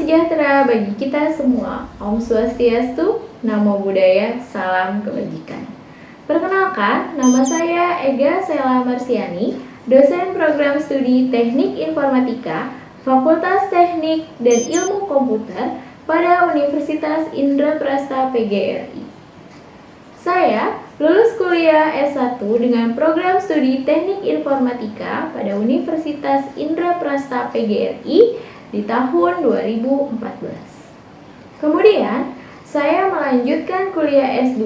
sejahtera bagi kita semua. Om Swastiastu, Namo Buddhaya, Salam Kebajikan. Perkenalkan, nama saya Ega Sela Marsiani, dosen program studi Teknik Informatika, Fakultas Teknik dan Ilmu Komputer pada Universitas Indraprastha PGRI. Saya lulus kuliah S1 dengan program studi Teknik Informatika pada Universitas Indraprastha PGRI di tahun 2014. Kemudian, saya melanjutkan kuliah S2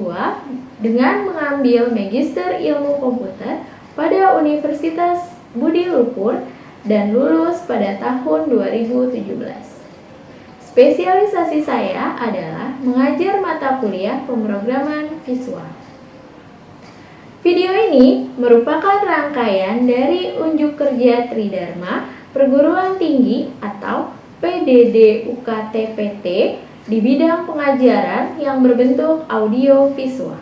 dengan mengambil Magister Ilmu Komputer pada Universitas Budi Luhur dan lulus pada tahun 2017. Spesialisasi saya adalah mengajar mata kuliah pemrograman visual. Video ini merupakan rangkaian dari unjuk kerja Tridharma Perguruan Tinggi atau PDD UKT-PT di bidang pengajaran yang berbentuk audio visual.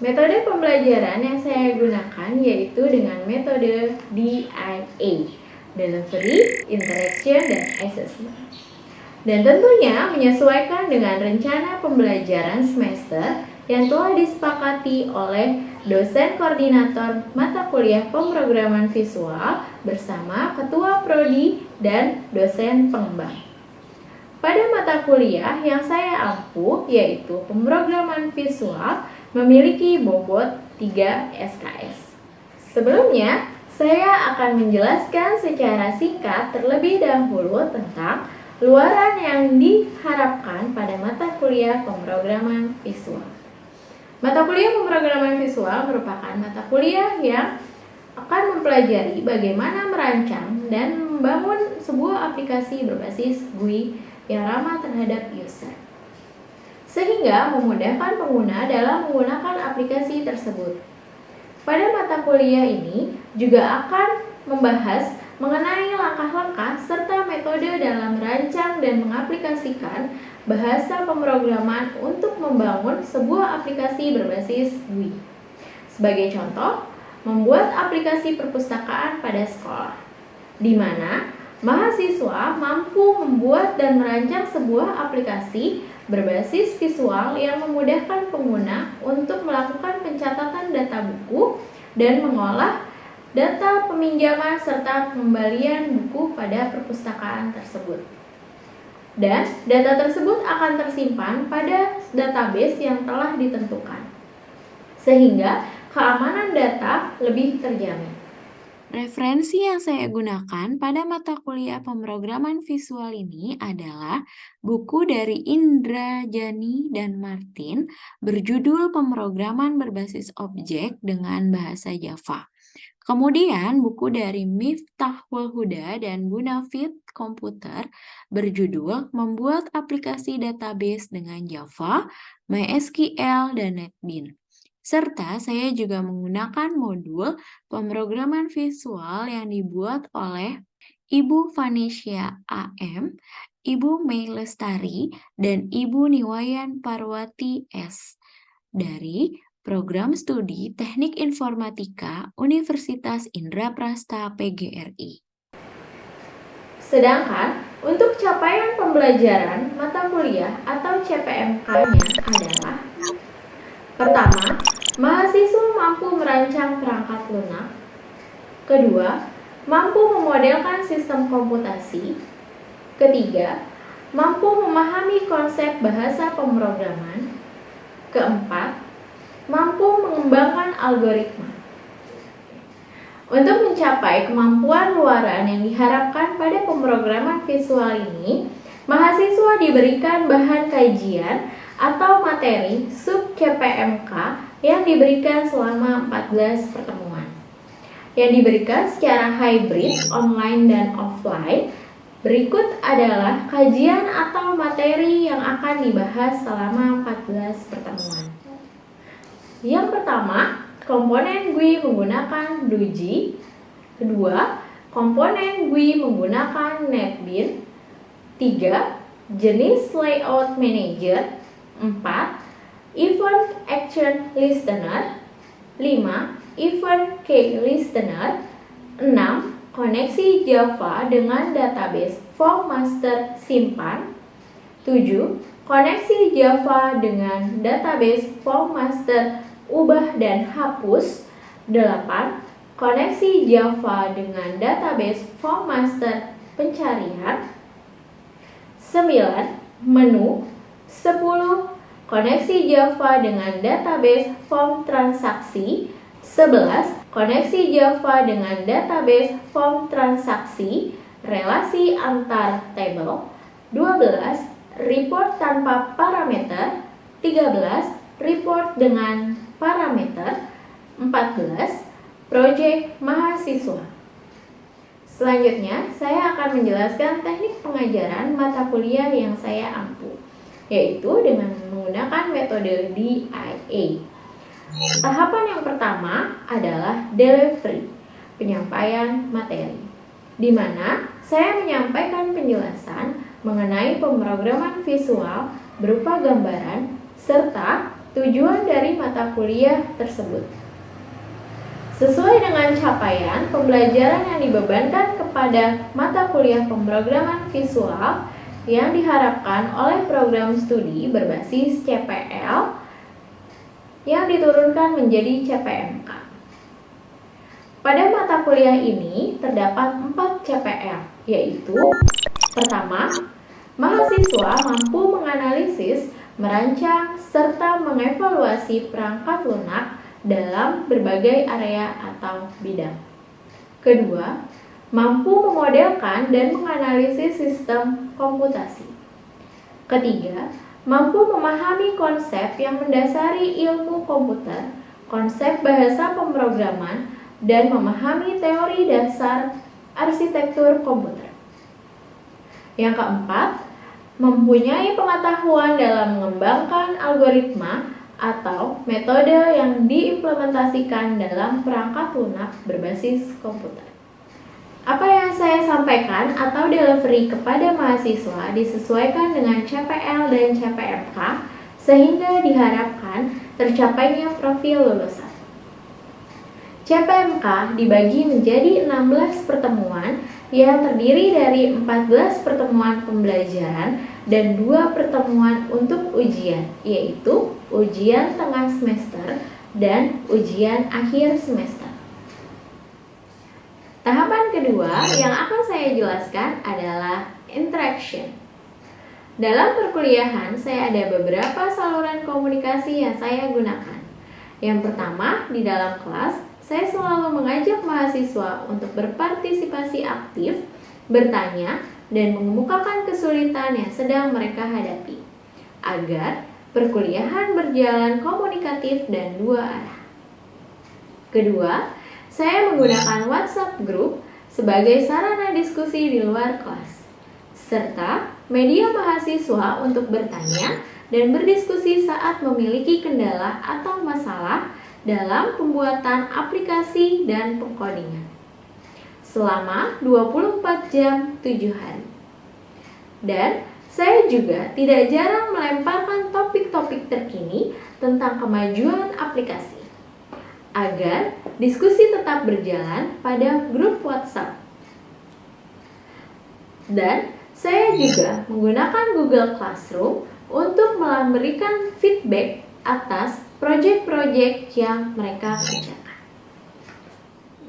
Metode pembelajaran yang saya gunakan yaitu dengan metode DIA, Delivery, Interaction, dan Assessment. Dan tentunya menyesuaikan dengan rencana pembelajaran semester yang telah disepakati oleh dosen koordinator mata kuliah pemrograman visual bersama ketua prodi dan dosen pengembang. Pada mata kuliah yang saya ampu yaitu pemrograman visual memiliki bobot 3 SKS. Sebelumnya, saya akan menjelaskan secara singkat terlebih dahulu tentang luaran yang diharapkan pada mata kuliah pemrograman visual. Mata kuliah pemrograman visual merupakan mata kuliah yang akan mempelajari bagaimana merancang dan membangun sebuah aplikasi berbasis GUI yang ramah terhadap user, sehingga memudahkan pengguna dalam menggunakan aplikasi tersebut. Pada mata kuliah ini juga akan membahas mengenai langkah-langkah serta metode dalam merancang dan mengaplikasikan bahasa pemrograman untuk membangun sebuah aplikasi berbasis GUI. Sebagai contoh, membuat aplikasi perpustakaan pada sekolah, di mana mahasiswa mampu membuat dan merancang sebuah aplikasi berbasis visual yang memudahkan pengguna untuk melakukan pencatatan data buku dan mengolah data peminjaman serta pengembalian buku pada perpustakaan tersebut. Dan data tersebut akan tersimpan pada database yang telah ditentukan, sehingga keamanan data lebih terjamin. Referensi yang saya gunakan pada mata kuliah pemrograman visual ini adalah buku dari Indrajani dan Martin berjudul Pemrograman Berbasis Objek dengan Bahasa Java. Kemudian buku dari Miftahul Huda dan Bunafit Komputer berjudul Membuat Aplikasi Database dengan Java, MySQL, dan NetBeans. Serta saya juga menggunakan modul pemrograman visual yang dibuat oleh Ibu Vanesha AM, Ibu Mei Lestari, dan Ibu Niwayan Parwati S. dari Program Studi Teknik Informatika Universitas Indraprastha PGRI. Sedangkan untuk capaian pembelajaran mata kuliah atau CPMK-nya adalah: pertama, mahasiswa mampu merancang perangkat lunak. Kedua, mampu memodelkan sistem komputasi. Ketiga, mampu memahami konsep bahasa pemrograman. Keempat, mampu mengembangkan algoritma. Untuk mencapai kemampuan luaran yang diharapkan pada pemrograman visual ini, mahasiswa diberikan bahan kajian atau materi sub CPMK yang diberikan selama 14 pertemuan, yang diberikan secara hybrid, online dan offline. Berikut adalah kajian atau materi yang akan dibahas selama 14 pertemuan. Yang pertama, komponen GUI menggunakan Doji. Kedua, komponen GUI menggunakan NetBeans. 3. Jenis layout manager. 4. Event action listener. 5. Event key listener. 6. koneksi Java dengan database form master simpan. 7. Koneksi Java dengan database form master ubah dan hapus. 8. Koneksi Java dengan database form master pencarian. 9. Menu. 10. Koneksi Java dengan database form transaksi. 11. Koneksi Java dengan database form transaksi, relasi antar tabel. 12. Report tanpa parameter. 13. Report dengan parameter. 14. Project mahasiswa. Selanjutnya, saya akan menjelaskan teknik pengajaran mata kuliah yang saya ampu, yaitu dengan menggunakan metode DIA. Tahapan yang pertama adalah delivery, penyampaian materi, di mana saya menyampaikan penjelasan mengenai pemrograman visual berupa gambaran serta tujuan dari mata kuliah tersebut. Sesuai dengan capaian pembelajaran yang dibebankan kepada mata kuliah pemrograman visual yang diharapkan oleh program studi berbasis CPL yang diturunkan menjadi CPMK. Pada mata kuliah ini terdapat 4 CPL, yaitu: pertama, mahasiswa mampu menganalisis, merancang, serta mengevaluasi perangkat lunak dalam berbagai area atau bidang. Kedua, mampu memodelkan dan menganalisis sistem komputasi. Ketiga, mampu memahami konsep yang mendasari ilmu komputer, konsep bahasa pemrograman, dan memahami teori dasar arsitektur komputer. Yang keempat, mempunyai pengetahuan dalam mengembangkan algoritma atau metode yang diimplementasikan dalam perangkat lunak berbasis komputer. Apa yang saya sampaikan atau delivery kepada mahasiswa disesuaikan dengan CPL dan CPMK sehingga diharapkan tercapainya profil lulusan. CPMK dibagi menjadi 16 pertemuan yang terdiri dari 14 pertemuan pembelajaran dan 2 pertemuan untuk ujian, yaitu ujian tengah semester dan ujian akhir semester. Tahapan kedua yang akan saya jelaskan adalah interaction. Dalam perkuliahan, saya ada beberapa saluran komunikasi yang saya gunakan. Yang pertama, di dalam kelas, saya selalu mengajak mahasiswa untuk berpartisipasi aktif, bertanya, dan mengemukakan kesulitan yang sedang mereka hadapi, agar perkuliahan berjalan komunikatif dan dua arah. Kedua, saya menggunakan WhatsApp Group sebagai sarana diskusi di luar kelas, serta media mahasiswa untuk bertanya dan berdiskusi saat memiliki kendala atau masalah dalam pembuatan aplikasi dan pengkodingan selama 24 jam 7 hari. Dan saya juga tidak jarang melemparkan topik-topik terkini tentang kemajuan aplikasi agar diskusi tetap berjalan pada grup WhatsApp. Dan saya juga menggunakan Google Classroom untuk memberikan feedback atas proyek-proyek yang mereka kerjakan.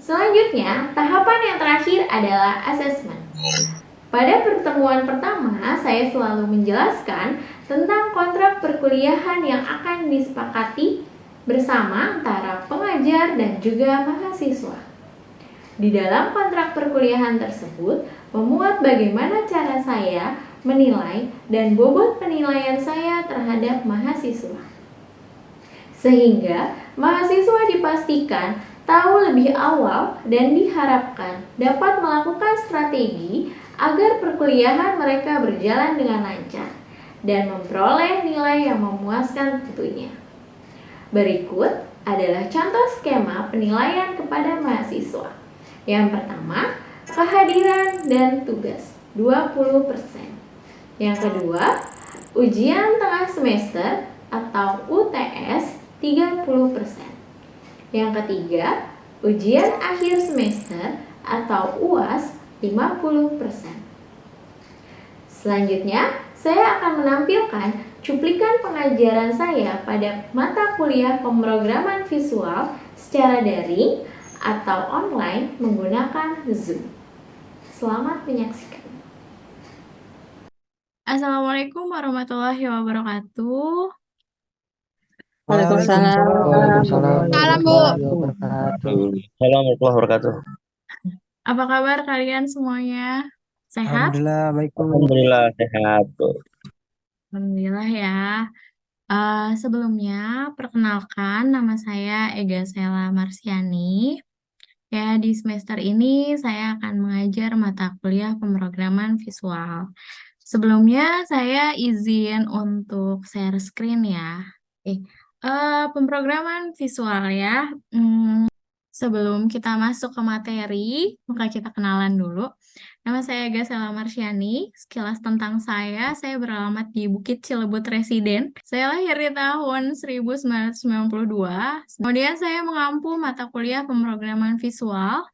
Selanjutnya, tahapan yang terakhir adalah assessment. Pada pertemuan pertama, saya selalu menjelaskan tentang kontrak perkuliahan yang akan disepakati bersama antara pengajar dan juga mahasiswa. Di dalam kontrak perkuliahan tersebut, memuat bagaimana cara saya menilai dan bobot penilaian saya terhadap mahasiswa. Sehingga mahasiswa dipastikan tahu lebih awal dan diharapkan dapat melakukan strategi agar perkuliahan mereka berjalan dengan lancar dan memperoleh nilai yang memuaskan tentunya. Berikut adalah contoh skema penilaian kepada mahasiswa. Yang pertama, kehadiran dan tugas 20%. Yang kedua, ujian tengah semester atau UTS 30%. Yang ketiga, ujian akhir semester atau UAS 50%. Selanjutnya, saya akan menampilkan cuplikan pengajaran saya pada mata kuliah pemrograman visual secara daring atau online menggunakan Zoom. Selamat menyaksikan. Assalamualaikum warahmatullahi wabarakatuh. Waalaikumsalam Waalaikumsalam Salam, Bu. warahmatullahi wabarakatuh. warahmatullahi wabarakatuh. Apa kabar kalian semuanya? Sehat? Alhamdulillah baik Bu. Alhamdulillah sehat, Bu. Alhamdulillah ya. Sebelumnya, perkenalkan nama saya Ega Sela Marsiani. Ya, di semester ini saya akan mengajar mata kuliah pemrograman visual. Sebelumnya, saya izin untuk share screen ya. Pemrograman visual ya. Sebelum kita masuk ke materi, maka kita kenalan dulu. Nama saya Ega Sela Marsiani. Sekilas tentang saya beralamat di Bukit Cilebut Residen. Saya lahir di tahun 1992. Kemudian saya mengampu mata kuliah pemrograman visual.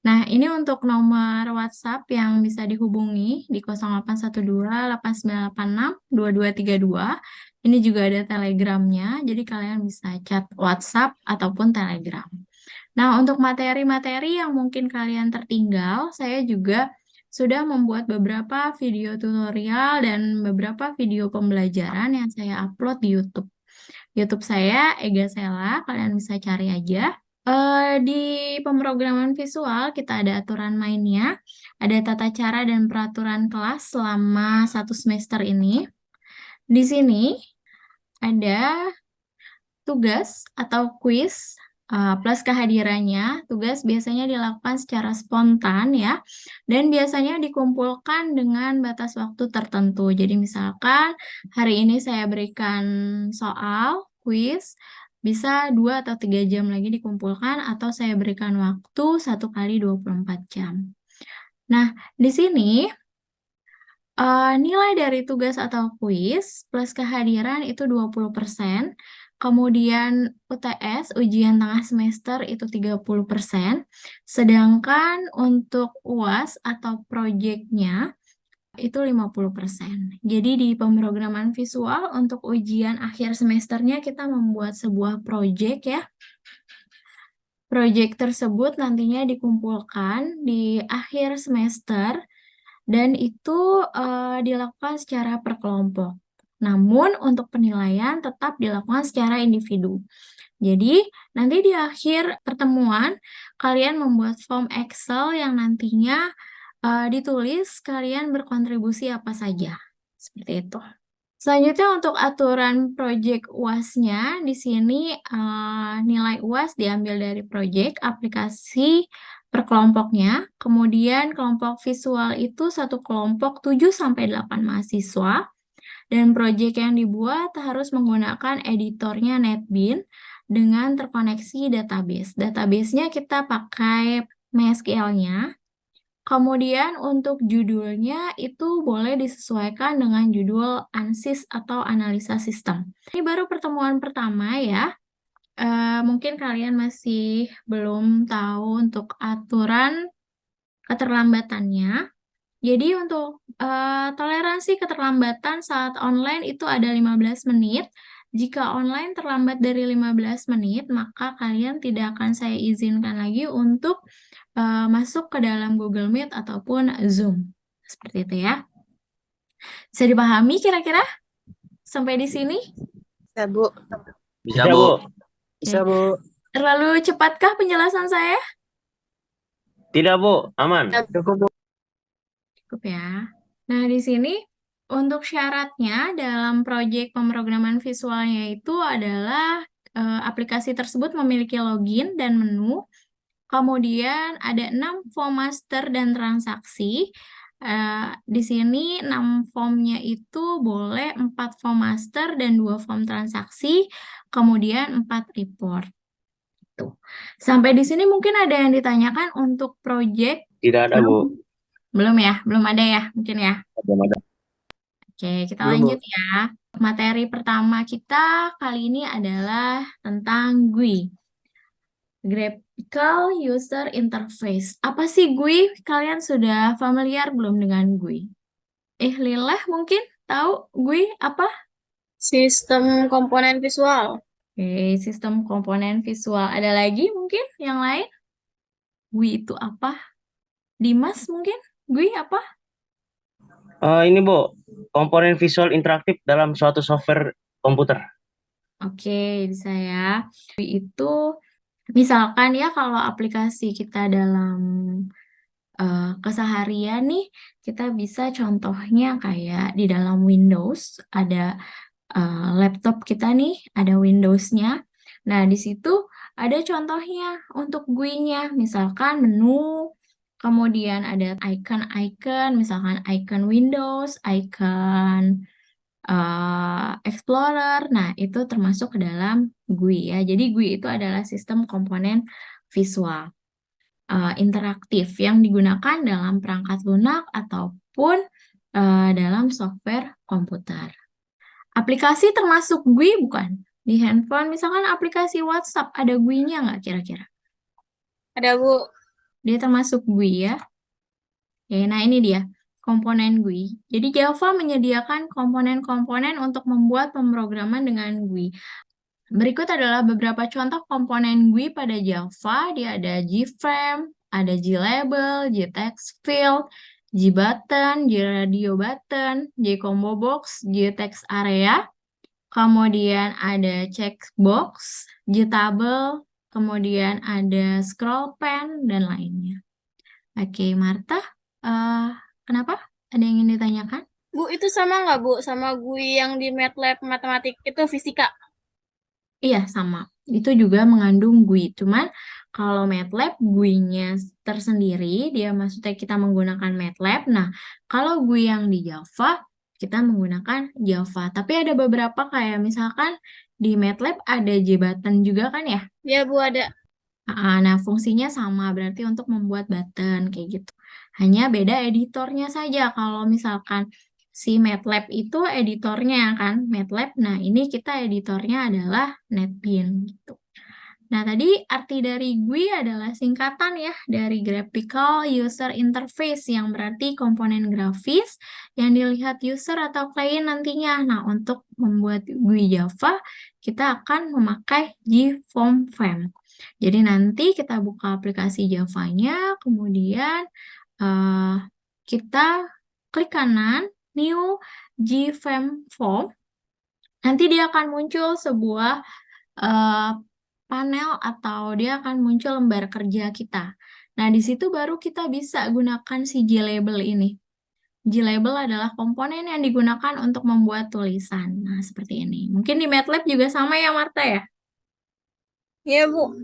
Nah, ini untuk nomor WhatsApp yang bisa dihubungi di 0812 8986 2232. Ini juga ada Telegramnya, jadi kalian bisa chat WhatsApp ataupun Telegram. Nah, untuk materi-materi yang mungkin kalian tertinggal, saya juga sudah membuat beberapa video tutorial dan beberapa video pembelajaran yang saya upload di YouTube. YouTube saya, Ega Sela, kalian bisa cari aja. Di pemrograman visual, kita ada aturan mainnya, ada tata cara dan peraturan kelas selama 1 semester ini. Di sini ada tugas atau quiz plus kehadirannya. Tugas biasanya dilakukan secara spontan ya, dan biasanya dikumpulkan dengan batas waktu tertentu. Jadi misalkan hari ini saya berikan soal, quiz, bisa 2 atau 3 jam lagi dikumpulkan, atau saya berikan waktu 1 kali 24 jam. Nah, di sini nilai dari tugas atau quiz plus kehadiran itu 20%. Kemudian UTS, ujian tengah semester, itu 30%. Sedangkan untuk UAS atau proyeknya itu 50%. Jadi di pemrograman visual untuk ujian akhir semesternya kita membuat sebuah proyek ya. Proyek tersebut nantinya dikumpulkan di akhir semester dan itu dilakukan secara per kelompok. Namun untuk penilaian tetap dilakukan secara individu. Jadi nanti di akhir pertemuan kalian membuat form Excel yang nantinya ditulis kalian berkontribusi apa saja. Seperti itu. Selanjutnya untuk aturan proyek UAS-nya, di sini nilai UAS diambil dari proyek aplikasi per kelompoknya. Kemudian kelompok visual itu satu kelompok 7-8 mahasiswa. Dan proyek yang dibuat harus menggunakan editornya NetBeans dengan terkoneksi database. Database-nya kita pakai MySQL-nya. Kemudian untuk judulnya itu boleh disesuaikan dengan judul ANSYS atau analisa sistem. Ini baru pertemuan pertama ya. Mungkin kalian masih belum tahu untuk aturan keterlambatannya. Jadi untuk toleransi keterlambatan saat online itu ada 15 menit. Jika online terlambat dari 15 menit, maka kalian tidak akan saya izinkan lagi untuk masuk ke dalam Google Meet ataupun Zoom. Seperti itu ya. Bisa dipahami kira-kira sampai di sini? Ya, Bu. Bisa, Bu. Bisa Bu. Terlalu cepatkah penjelasan saya? Tidak, Bu. Aman. Cukup Bu. Cukup ya. Nah, di sini untuk syaratnya dalam proyek pemrograman visualnya itu adalah aplikasi tersebut memiliki login dan menu. Kemudian ada 6 form master dan transaksi. Di sini 6 formnya itu boleh 4 form master dan 2 form transaksi, kemudian 4 report. Tuh. Sampai di sini mungkin ada yang ditanyakan untuk proyek. Tidak ada, Bu. Belum ya? Belum ada ya mungkin ya? Belum ada. Oke, kita Belum, Bu. lanjut ya. Materi pertama kita kali ini adalah tentang GUI. Graphical User Interface. Apa sih GUI? Kalian sudah familiar belum dengan GUI? Lileh mungkin tahu GUI apa? Sistem komponen visual. Oke, sistem komponen visual. Ada lagi mungkin yang lain? GUI itu apa? Dimas mungkin? GUI apa? Ini Bu, komponen visual interaktif dalam suatu software komputer. Oke, bisa ya. GUI itu misalkan ya kalau aplikasi kita dalam keseharian nih, kita bisa contohnya kayak di dalam Windows ada laptop kita nih, ada Windows-nya. Nah, di situ ada contohnya untuk GUI-nya, misalkan menu, kemudian ada icon-icon, misalkan icon Windows, icon Explorer. Nah, itu termasuk ke dalam GUI ya. Jadi GUI itu adalah sistem komponen visual interaktif yang digunakan dalam perangkat lunak ataupun dalam software komputer. Aplikasi termasuk GUI bukan? Di handphone, misalkan aplikasi WhatsApp, ada GUI-nya nggak kira-kira? Ada, Bu. Dia termasuk GUI ya. Oke, nah ini dia, komponen GUI. Jadi Java menyediakan komponen-komponen untuk membuat pemrograman dengan GUI. Berikut adalah beberapa contoh komponen GUI pada Java. Dia ada JFrame, ada JLabel, JTextField, JButton, JRadioButton, JComboBox, JTextArea. Kemudian ada checkbox, JTable, kemudian ada scroll pen, dan lainnya. Oke, Marta, kenapa? Ada yang ingin ditanyakan? Bu, itu sama nggak, Bu? Sama GUI yang di MATLAB matematik itu fisika. Iya, sama. Itu juga mengandung GUI. Cuman kalau MATLAB GUI-nya tersendiri, dia maksudnya kita menggunakan MATLAB. Nah, kalau GUI yang di Java, kita menggunakan Java. Tapi ada beberapa kayak misalkan di MATLAB ada JButton juga kan ya? Ya, Bu, ada. Nah, fungsinya sama, berarti untuk membuat button kayak gitu. Hanya beda editornya saja. Kalau misalkan si MATLAB itu editornya kan, MATLAB. Nah, ini kita editornya adalah NetBeans gitu. Nah, tadi arti dari GUI adalah singkatan ya dari Graphical User Interface yang berarti komponen grafis yang dilihat user atau klien nantinya. Nah, untuk membuat GUI Java, kita akan memakai JFrame. Jadi nanti kita buka aplikasi Java-nya, kemudian kita klik kanan, New JFrame Form. Nanti dia akan muncul sebuah panel atau dia akan muncul lembar kerja kita. Nah, di situ baru kita bisa gunakan si JLabel ini. JLabel adalah komponen yang digunakan untuk membuat tulisan. Nah, seperti ini. Mungkin di MATLAB juga sama ya, Marta ya? Ya, Bu.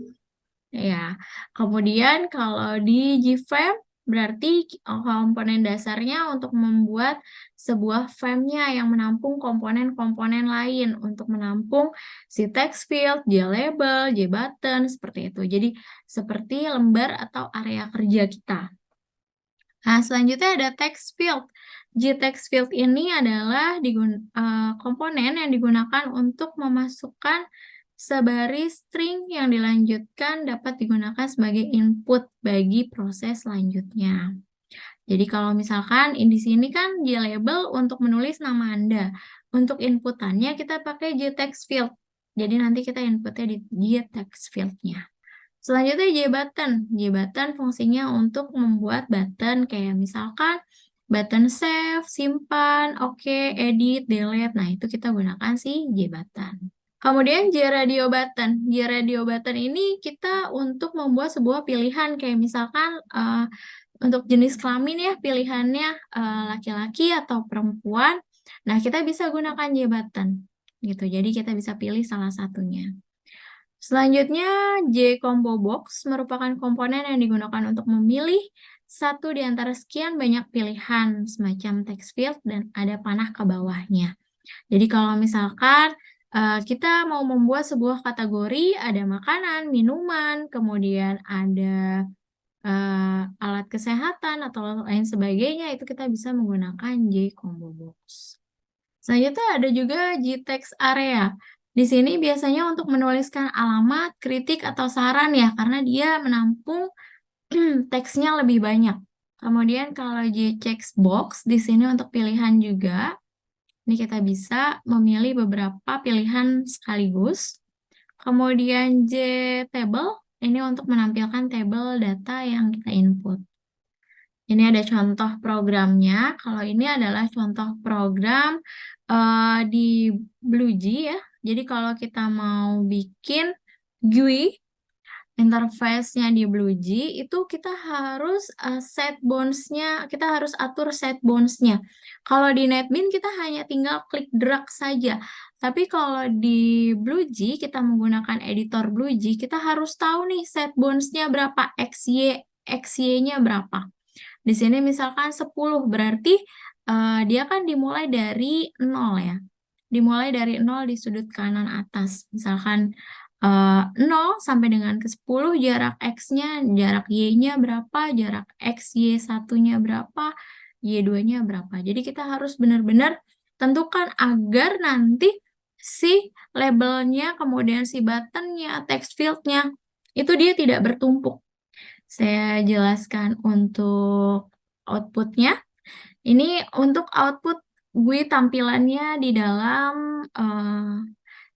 Ya, kemudian kalau di JFrame berarti komponen dasarnya untuk membuat sebuah frame-nya yang menampung komponen-komponen lain untuk menampung si text field, JLabel, JButton, seperti itu. Jadi seperti lembar atau area kerja kita. Nah, selanjutnya ada text field. JText field ini adalah komponen yang digunakan untuk memasukkan sebaris string yang dilanjutkan dapat digunakan sebagai input bagi proses selanjutnya. Jadi kalau misalkan di sini kan JLabel untuk menulis nama Anda. Untuk inputannya kita pakai JText field. Jadi nanti kita inputnya di JText field-nya. Selanjutnya JButton. JButton fungsinya untuk membuat button kayak misalkan button save, simpan, oke, edit, delete. Nah, itu kita gunakan si JButton. Kemudian JRadio button. JRadio button ini kita untuk membuat sebuah pilihan kayak misalkan untuk jenis kelamin ya pilihannya laki-laki atau perempuan. Nah, kita bisa gunakan JButton gitu. Jadi kita bisa pilih salah satunya. Selanjutnya, JComboBox merupakan komponen yang digunakan untuk memilih satu di antara sekian banyak pilihan semacam text field dan ada panah ke bawahnya. Jadi kalau misalkan kita mau membuat sebuah kategori, ada makanan, minuman, kemudian ada alat kesehatan atau lain sebagainya, itu kita bisa menggunakan JComboBox. Selanjutnya ada juga JTextArea. Di sini biasanya untuk menuliskan alamat, kritik, atau saran ya, karena dia menampung teksnya lebih banyak. Kemudian kalau J checkbox, di sini untuk pilihan juga. Ini kita bisa memilih beberapa pilihan sekaligus. Kemudian J table, ini untuk menampilkan tabel data yang kita input. Ini ada contoh programnya. Kalau ini adalah contoh program di BlueJ ya. Jadi kalau kita mau bikin GUI, interface-nya di BlueJ, itu kita harus set bounds-nya, kita harus atur set bounds-nya. Kalau di NetBeans kita hanya tinggal klik drag saja. Tapi kalau di BlueJ, kita menggunakan editor BlueJ, kita harus tahu nih set bounds-nya berapa, XY-nya berapa. Di sini misalkan 10, berarti dia kan dimulai dari 0 ya. Dimulai dari 0 di sudut kanan atas. Misalkan 0 sampai dengan ke 10, jarak X-nya, jarak Y-nya berapa, jarak X, Y1-nya berapa, Y2-nya berapa. Jadi kita harus benar-benar tentukan agar nanti si labelnya, kemudian si buttonnya, text field-nya, itu dia tidak bertumpuk. Saya jelaskan untuk output-nya. Ini untuk output GUI tampilannya di dalam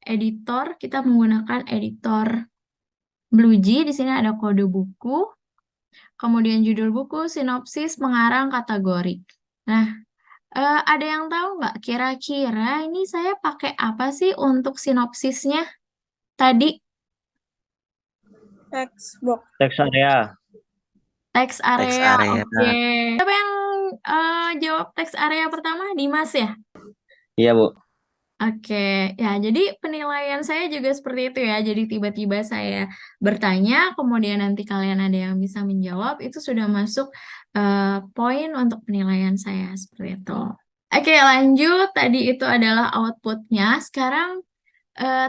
editor. Kita menggunakan editor BlueJ. Di sini ada kode buku, kemudian judul buku, sinopsis, pengarang, kategori. Nah, ada yang tahu nggak kira-kira ini saya pakai apa sih untuk sinopsisnya tadi? Textbox. Teks area. Teks Teks area, area. oke. Siapa yang jawab teks area pertama? Dimas ya? Iya, Bu. Oke, ya jadi penilaian saya juga seperti itu ya. Jadi tiba-tiba saya bertanya, kemudian nanti kalian ada yang bisa menjawab, itu sudah masuk poin untuk penilaian saya seperti itu. Oke, lanjut. Tadi itu adalah outputnya. Sekarang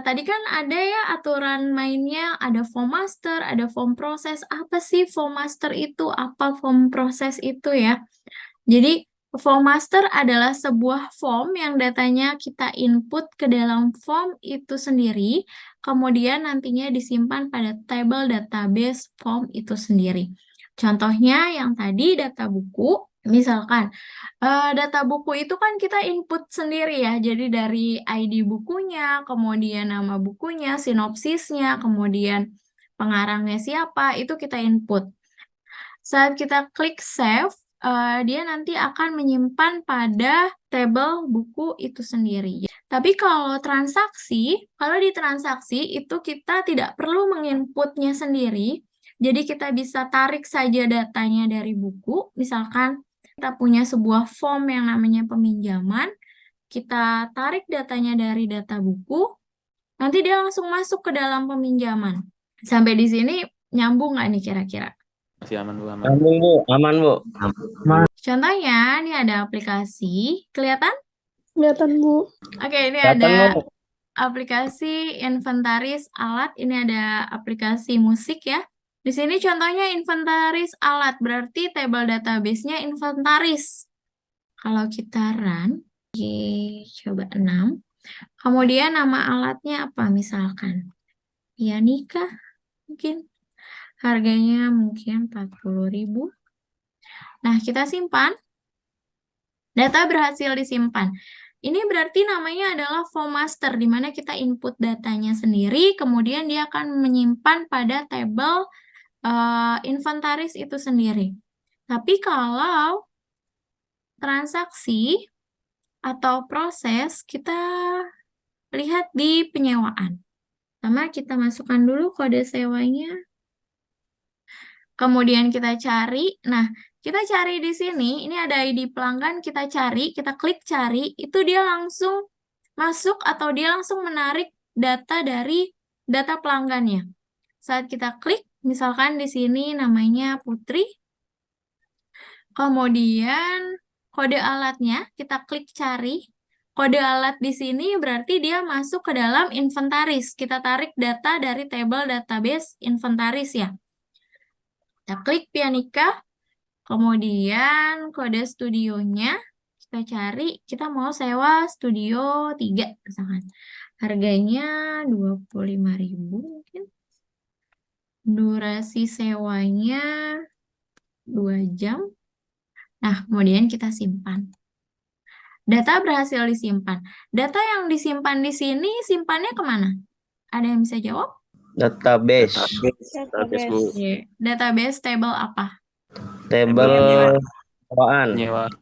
tadi kan ada ya aturan mainnya, ada form master, ada form proses. Apa sih form master itu? Apa form proses itu ya? Jadi form master adalah sebuah form yang datanya kita input ke dalam form itu sendiri, kemudian nantinya disimpan pada table database form itu sendiri. Contohnya yang tadi data buku, misalkan data buku itu kan kita input sendiri ya, jadi dari ID bukunya, kemudian nama bukunya, sinopsisnya, kemudian pengarangnya siapa, itu kita input. Saat kita klik save, dia nanti akan menyimpan pada tabel buku itu sendiri. Tapi kalau di transaksi itu kita tidak perlu menginputnya sendiri, jadi kita bisa tarik saja datanya dari buku, misalkan kita punya sebuah form yang namanya peminjaman, kita tarik datanya dari data buku, nanti dia langsung masuk ke dalam peminjaman. Sampai di sini nyambung nggak nih kira-kira? Masih aman, Bu, aman. Aman, Bu. Aman, Bu. Contohnya, ini ada aplikasi, kelihatan? Kelihatan, Bu. Oke, ini Kelihatan, ada Bu. aplikasi inventaris alat, ini ada aplikasi musik ya. Di sini contohnya inventaris alat, berarti table database-nya inventaris. Kalau kita run, coba 6. Kemudian nama alatnya apa misalkan? Pianika mungkin. Harganya mungkin 40.000. Nah, kita simpan. Data berhasil disimpan. Ini berarti namanya adalah form master, di mana kita input datanya sendiri, kemudian dia akan menyimpan pada table inventaris itu sendiri. Tapi kalau transaksi atau proses, kita lihat di penyewaan. Pertama, kita masukkan dulu kode sewanya. Kemudian kita cari. Nah, kita cari di sini, ini ada ID pelanggan, kita cari, kita klik cari, itu dia langsung masuk atau dia langsung menarik data dari data pelanggannya. Saat kita klik, misalkan di sini namanya Putri, kemudian kode alatnya, kita klik cari, kode alat di sini berarti dia masuk ke dalam inventaris. Kita tarik data dari table database inventaris ya. Kita klik Pianika, kemudian kode studionya, kita cari, kita mau sewa studio 3 misalkan. Harganya 25.000 mungkin. Durasi sewanya 2 jam. Nah, kemudian kita simpan. Data berhasil disimpan. Data yang disimpan di sini simpannya kemana? Ada yang bisa jawab? Database. Database. Bu. Oke. Database table apa? Table penyewaan.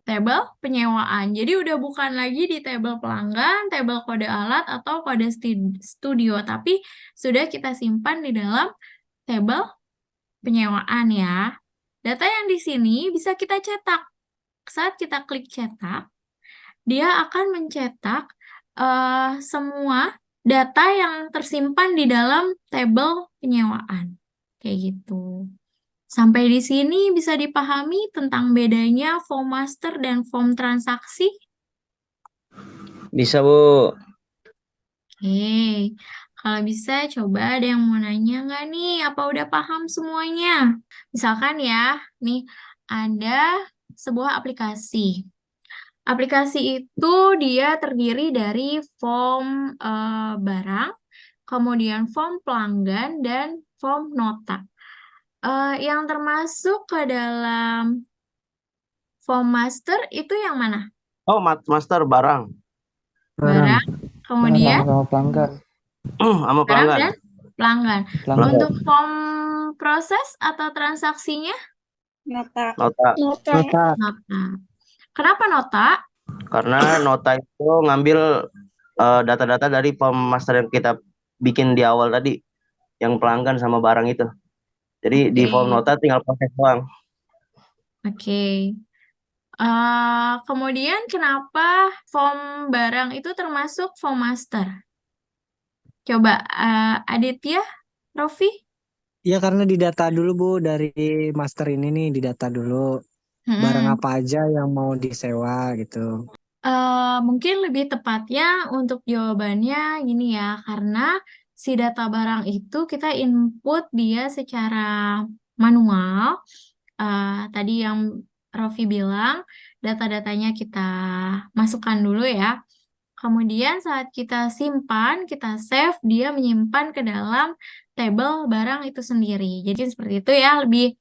Table penyewaan. Jadi udah bukan lagi di table pelanggan, table kode alat, atau kode studio, tapi sudah kita simpan di dalam table penyewaan ya. Data yang di sini bisa kita cetak. Saat kita klik cetak, dia akan mencetak semua data yang tersimpan di dalam tabel penyewaan. Kayak gitu. Sampai di sini bisa dipahami tentang bedanya form master dan form transaksi? Bisa, Bu. Oke, kalau bisa coba ada yang mau nanya nggak nih? Apa udah paham semuanya? Misalkan ya, nih ada sebuah aplikasi. Aplikasi itu dia terdiri dari form barang, kemudian form pelanggan, dan form nota. Yang termasuk ke dalam form master itu yang mana? Oh, master barang. Barang, kemudian Sama pelanggan. Sama barang pelanggan. dan pelanggan. Pelanggan. Untuk form proses atau transaksinya? Nota. Nota. Nota. Nota. Kenapa nota? Karena nota itu ngambil data-data dari form master yang kita bikin di awal tadi, yang pelanggan sama barang itu. Jadi di form nota tinggal proses doang. Oke. Kemudian kenapa form barang itu termasuk form master? Coba Aditya, Rofi? Ya karena didata dulu Bu, dari master ini nih didata dulu barang apa aja yang mau disewa gitu. Mungkin lebih tepatnya untuk jawabannya gini ya, karena si data barang itu kita input dia secara manual. Tadi yang Rofi bilang, data-datanya kita masukkan dulu ya. Kemudian saat kita simpan, kita save, dia menyimpan ke dalam table barang itu sendiri. Jadi seperti itu ya, lebih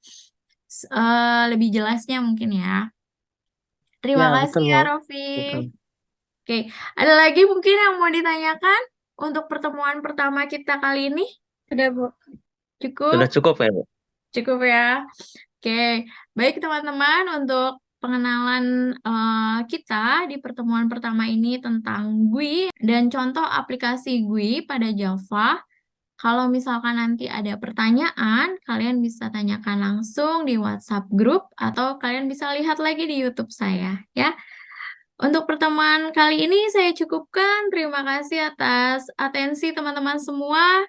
jelasnya mungkin ya. Terima Ya, kasih betul, ya, Bu. Rofi. Betul. Oke, ada lagi mungkin yang mau ditanyakan untuk pertemuan pertama kita kali ini? Udah, Bu. Cukup? Sudah cukup ya, Bu? Cukup ya. Oke, baik teman-teman, untuk pengenalan kita di pertemuan pertama ini tentang GUI dan contoh aplikasi GUI pada Java. Kalau misalkan nanti ada pertanyaan, kalian bisa tanyakan langsung di WhatsApp grup atau kalian bisa lihat lagi di YouTube saya ya. Untuk pertemuan kali ini saya cukupkan. Terima kasih atas atensi teman-teman semua.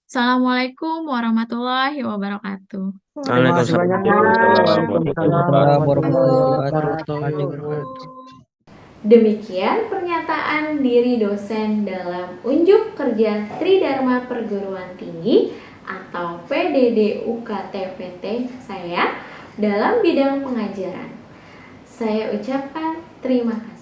Assalamualaikum warahmatullahi wabarakatuh. Terima kasih banyak, Bu. Waalaikumsalam warahmatullahi wabarakatuh. Demikian pernyataan diri dosen dalam unjuk kerja Tridharma Perguruan Tinggi atau PDD UKT-PT saya dalam bidang pengajaran. Saya ucapkan terima kasih.